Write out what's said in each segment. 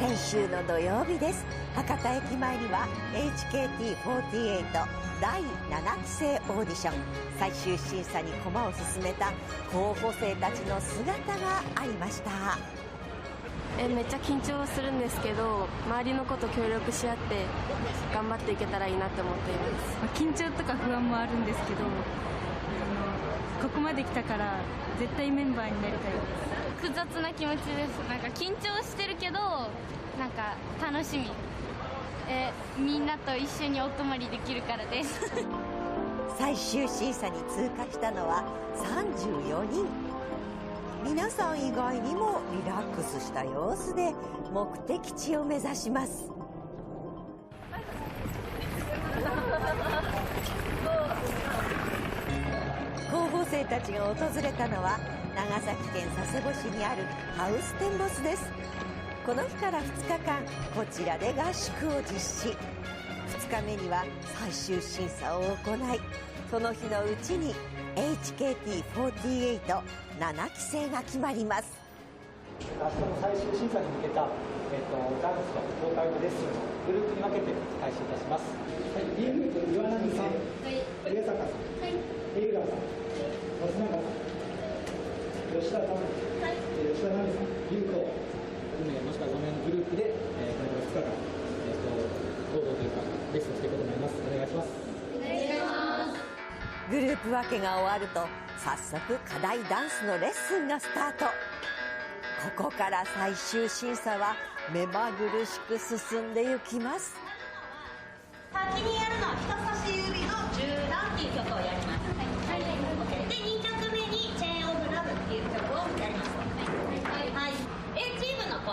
先週の土曜日です。博多駅前には HKT48 第7期生オーディション最終審査に駒を進めた候補生たちの姿がありました。めっちゃ緊張するんですけど、周りの子と協力し合って頑張っていけたらいいなと思っています。緊張とか不安もあるんですけど、ここまで来たから絶対メンバーになりたいです。複雑な気持ちです。なんか緊張してるけど、なんか楽しみ。みんなと一緒にお泊まりできるからです最終審査に通過したのは34人。皆さん意外にもリラックスした様子で目的地を目指します。候補生たちが訪れたのは長崎県佐世保市にあるハウステンボスです。この日から2日間こちらで合宿を実施。2日目には最終審査を行い、その日のうちに HKT48 7期生が決まります。明日の最終審査に向けた、ダンスとボーカルのレッスンをグループに分けて開始いたします。はい、B グループ岩波さん、上坂さん、三浦さん、松永さん、吉田さん、吉田奈美さん、優子、もしくは画面のグループで、これから2日間、行動というかレッスンをしていこうと思います。お願いします。お願いします。グループ分けが終わると早速課題ダンスのレッスンがスタート。ここから最終審査は目まぐるしく進んでいきます。先にやるのは人差し指の10段っていう曲をやります。はい、で2曲目にチェーンオブラブっていう曲をやります。はい、A チームの子、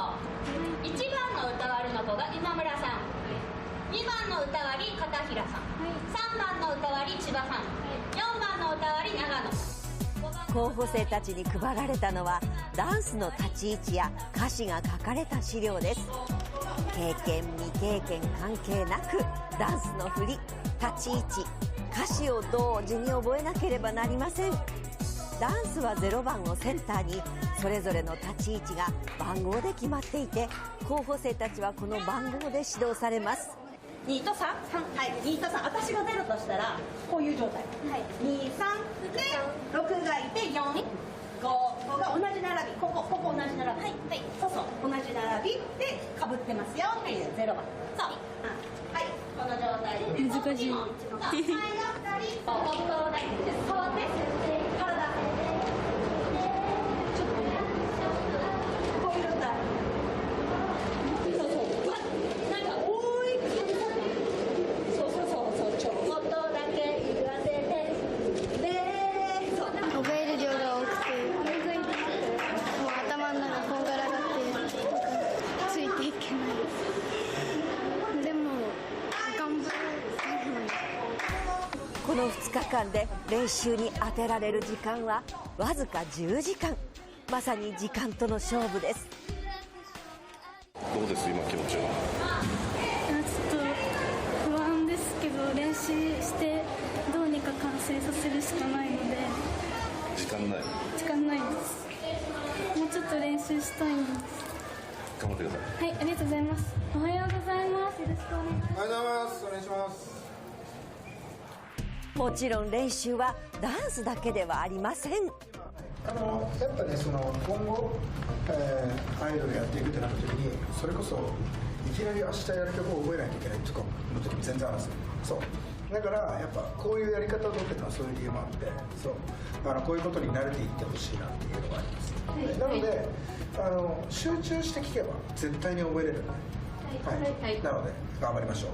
1番の歌割りの子が今村さん、2番の歌割り片平さん、3番の歌割り千葉さん、4番の歌割り長野。候補生たちに配られたのはダンスの立ち位置や歌詞が書かれた資料です。経験未経験関係なくダンスの振り、立ち位置、歌詞を同時に覚えなければなりません。ダンスは0番をセンターにそれぞれの立ち位置が番号で決まっていて、候補生たちはこの番号で指導されます。2と 3? はい、2と3、私が0としたらこういう状態、はい、2、3で6がいて4、5が同じ並び、ここ同じ並び、はい、そう同じ並びでかぶってますよっていう0番、そう、はい、この状態で難しい。前が2人、本当だけです。触って体ちょっとね、こういう状態、覚える量が多くて、もう頭の中こんがらがってついていけない。でも頑張る。この2日間で練習に当てられる時間はわずか10時間。まさに時間との勝負です。どうです今気持ちは？ちょっと不安ですけど、練習してどうにか完成させるしかないので。時間ないです。もうちょっと練習したいんです。頑張ってください。はい、ありがとうございます。おはようございます。よろしくお願いします。おはようございます。お願いします。もちろん練習はダンスだけではありません。やっぱね、今後、アイドルやっていくってなった時に、それこそいきなり明日やる曲を覚えないといけないとかの時も全然あるんですよ。そうだからやっぱこういうやり方を取ってるのはそういう理由もあって、こういうことに慣れていってほしいなっていうのがあります。なので集中して聴けば絶対に覚えれるので、はい、なので頑張りましょう。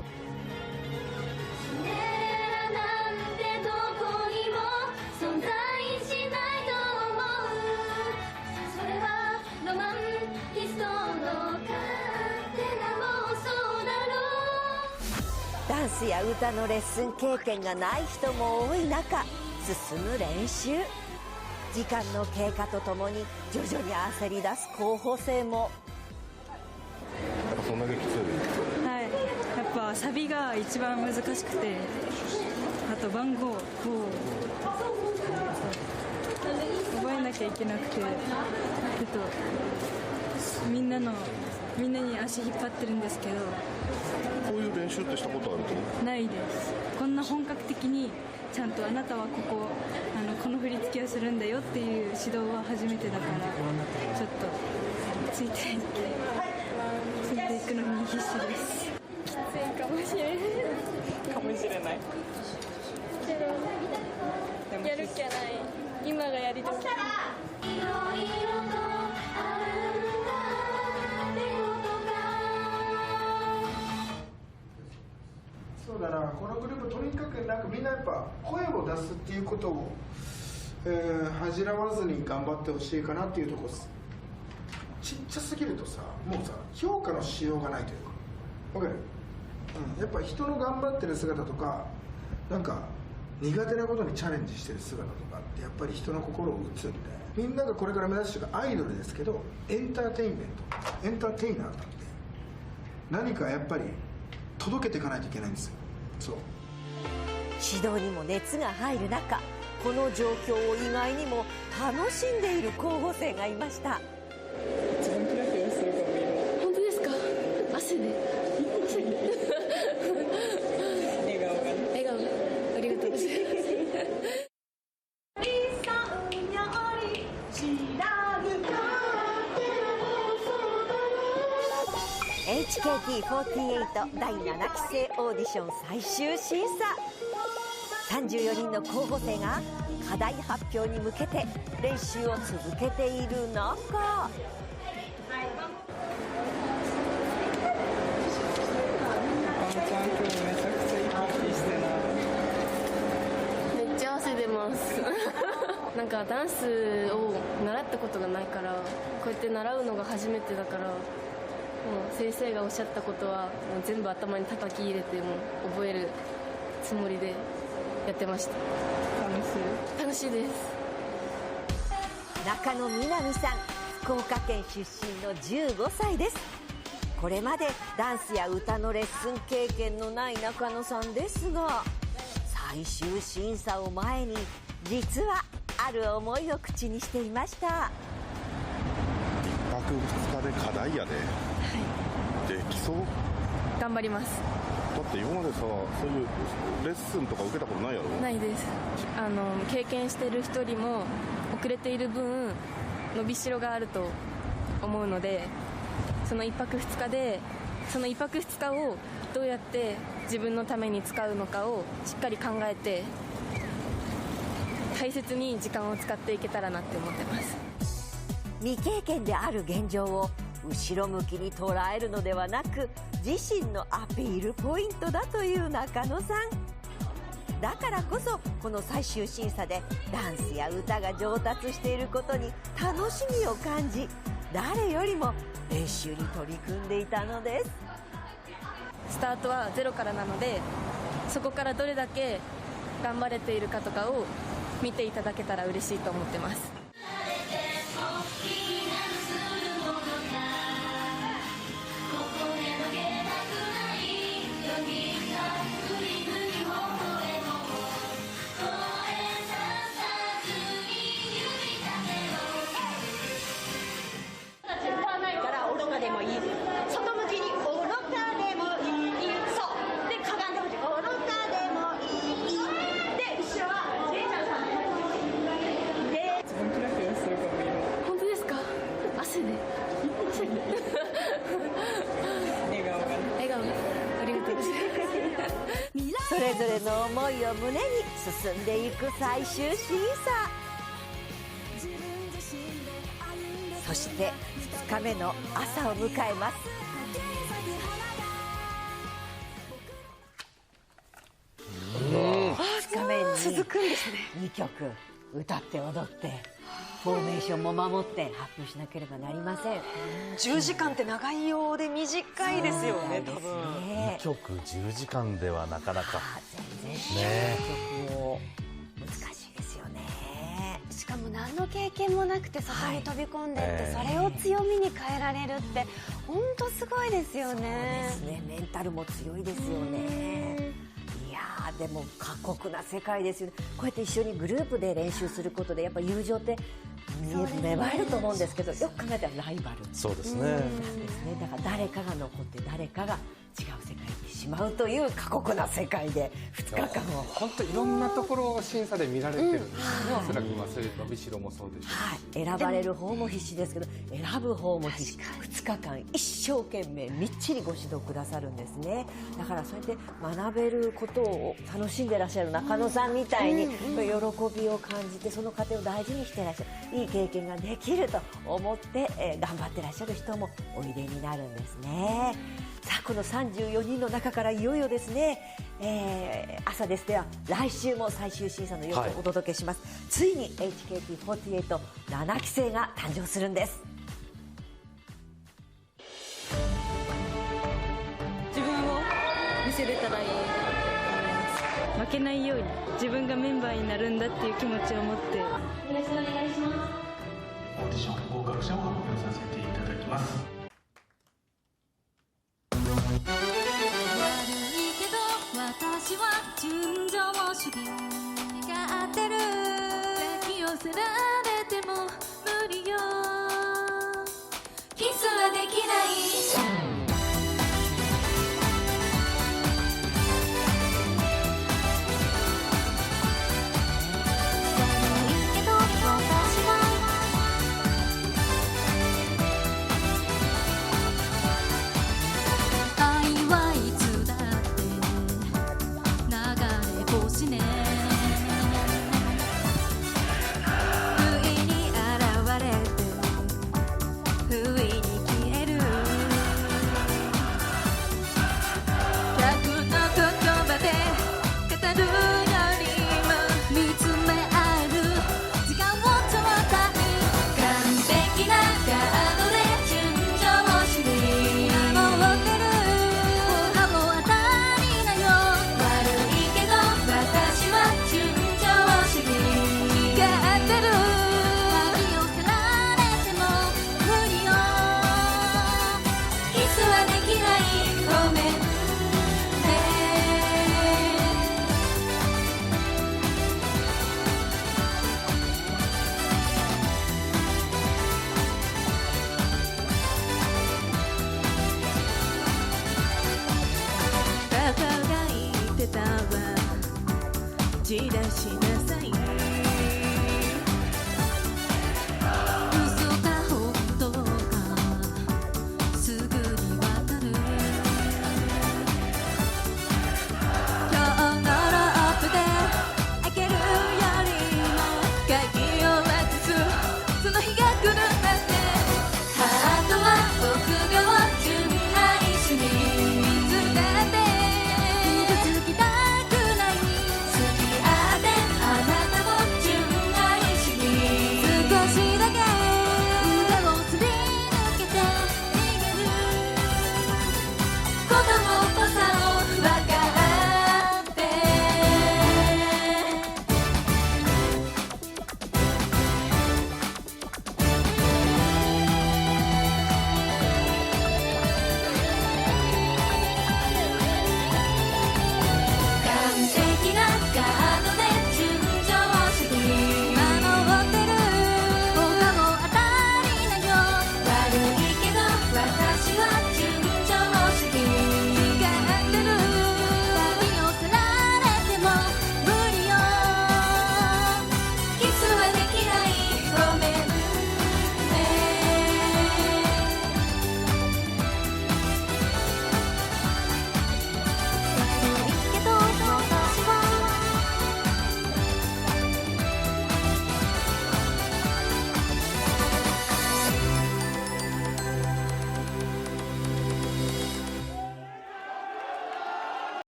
ダンスや歌のレッスン経験がない人も多い中、進む練習。時間の経過とともに徐々に焦り出す候補生も。やっぱそんだけきつい。はい、やっぱサビが一番難しくて、あと番号を覚えなきゃいけなくて、みんなに足引っ張ってるんですけど、こういう練習ってしたことあると？ないです。こんな本格的にちゃんとあなたはこの振り付けをするんだよっていう指導は初めてだから、ちょっとついていくのに必死です。きついかもしれないけどやる気はない。今がやりたい。そうだな、このグループとにかくなんかみんなやっぱ声を出すっていうことを、恥じらわずに頑張ってほしいかなっていうところです。ちっちゃすぎるとさ、もうさ評価のしようがないというか、わかる？やっぱ人の頑張ってる姿とか、なんか苦手なことにチャレンジしてる姿とかってやっぱり人の心を打つんで、みんながこれから目指してるアイドルですけど、エンターテインメント、エンターテイナーなんで何かやっぱり届けていかないといけないんですよ。そう、指導にも熱が入る中、この状況を意外にも楽しんでいる候補生がいました。本当ですか？汗で笑顔がありがとうございます。HKT48 第7期生オーディション最終審査。34人の候補生が課題発表に向けて練習を続けている中、めっちゃ汗出ますなんかダンスを習ったことがないから、こうやって習うのが初めてだから、もう先生がおっしゃったことはもう全部頭に叩き入れてもう覚えるつもりでやってました。楽しいです。中野みなみさん、福岡県出身の15歳です。これまでダンスや歌のレッスン経験のない中野さんですが、最終審査を前に実はある思いを口にしていました。1泊2日で課題やで、できそう？頑張ります。だって今までさ、そういうレッスンとか受けたことないやろ？ないです。経験してる人よりも遅れている分伸びしろがあると思うので、その1泊2日でその1泊2日をどうやって自分のために使うのかをしっかり考えて大切に時間を使っていけたらなって思ってます。未経験である現状を後ろ向きに捉えるのではなく、自身のアピールポイントだという中野さんだからこそ、この最終審査でダンスや歌が上達していることに楽しみを感じ、誰よりも練習に取り組んでいたのです。スタートはゼロからなので、そこからどれだけ頑張れているかとかを見ていただけたら嬉しいと思ってます。それぞれの思いを胸に進んでいく最終審査。そして2日目の朝を迎えます。2日目に続くんですね。2曲歌って踊ってフォーメーションも守って発表しなければなりません。10時間って長いようで短いですよね、多分。2曲10時間ではなかなか全然曲を難しいですよね。しかも何の経験もなくてそこに飛び込んでいって、それを強みに変えられるって本当すごいですよね。そうですね、メンタルも強いですよね。いやー、でも過酷な世界ですよね。こうやって一緒にグループで練習することでやっぱ友情って芽生えると思うんですけど、よく考えたらライバルそうですね。なんですね。だから誰かが残って誰かが違う世界に行ってしまうという過酷な世界で2日間を本当いろんなところを審査で見られてるんですよね。おそらくそういう伸びしろもそうですし、選ばれる方も必死ですけど、選ぶ方も必死。2日間一生懸命みっちりご指導くださるんですね。だからそうやって学べることを楽しんでらっしゃる中野さんみたいに喜びを感じて、その過程を大事にしてらっしゃる、いい経験ができると思って、頑張ってらっしゃる人もおいでになるんですね。さあこの34人の中からいよいよですね、朝です。では来週も最終審査の様子をお届けします。ついに HKT48 7期生が誕生するんです。自分を見せれたらいいなって思います。負けないように自分がメンバーになるんだっていう気持ちを持って。よろしくお願いします。オーディション合格者を発表させていただきます。私は純情主義がってる、抱き寄せられても無理よ、キスはできない自出しなさい